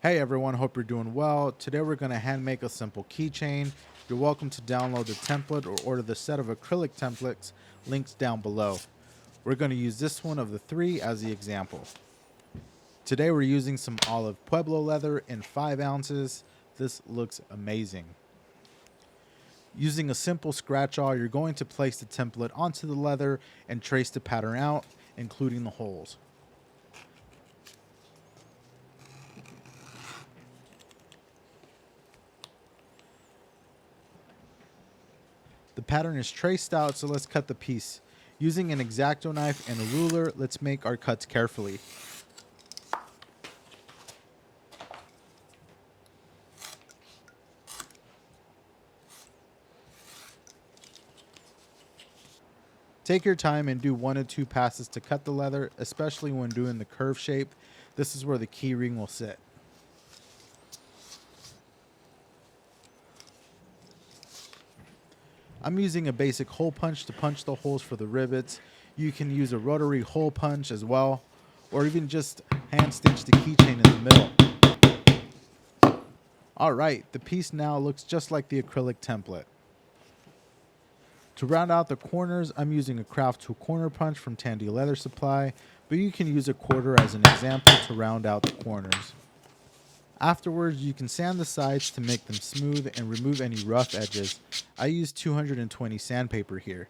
Hey everyone, hope you're doing well. Today we're going to hand make a simple keychain. You're welcome to download the template or order the set of acrylic templates, links down below. We're going to use this one of the three as the example. Today we're using some olive Pueblo leather in 5 ounces. This looks amazing. Using a simple scratch awl, you're going to place the template onto the leather and trace the pattern out, including the holes. The pattern is traced out, so let's cut the piece. Using an X-Acto knife and a ruler, let's make our cuts carefully. Take your time and do 1 to 2 passes to cut the leather, especially when doing the curve shape. This is where the key ring will sit. I'm using a basic hole punch to punch the holes for the rivets. You can use a rotary hole punch as well, or even just hand stitch the keychain in the middle. Alright, the piece now looks just like the acrylic template. To round out the corners, I'm using a craft tool corner punch from Tandy Leather Supply, but you can use a quarter as an example to round out the corners. Afterwards, you can sand the sides to make them smooth and remove any rough edges. I use 220 sandpaper here.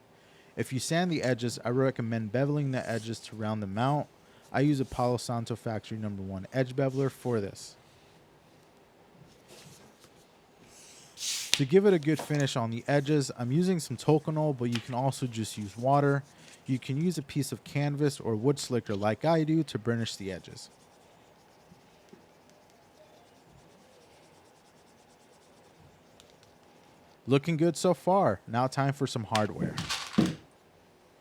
If you sand the edges, I recommend beveling the edges to round them out. I use a Palo Santo Factory No. 1 edge beveler for this. To give it a good finish on the edges, I'm using some Tokonol, but you can also just use water. You can use a piece of canvas or wood slicker like I do to burnish the edges. Looking good so far. Now time for some hardware.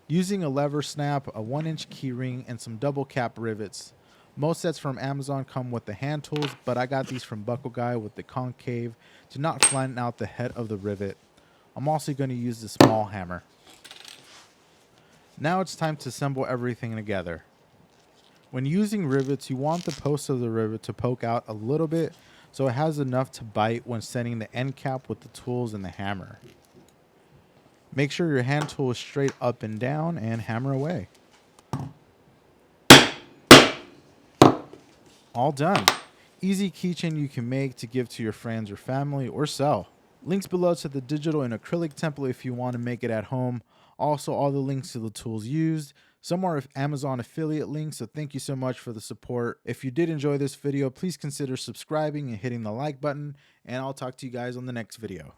Using a lever snap, a 1-inch key ring, and some double cap rivets. Most sets from Amazon come with the hand tools, but I got these from Buckle Guy with the concave to not flatten out the head of the rivet. I'm also going to use the small hammer. Now it's time to assemble everything together. When using rivets, you want the post of the rivet to poke out a little bit so it has enough to bite when setting the end cap with the tools and the hammer. Make sure your hand tool is straight up and down and hammer away. All done. Easy keychain you can make to give to your friends or family or sell. Links below to the digital and acrylic template if you want to make it at home. Also, all the links to the tools used. Some are Amazon affiliate links, so thank you so much for the support. If you did enjoy this video, please consider subscribing and hitting the like button, and I'll talk to you guys on the next video.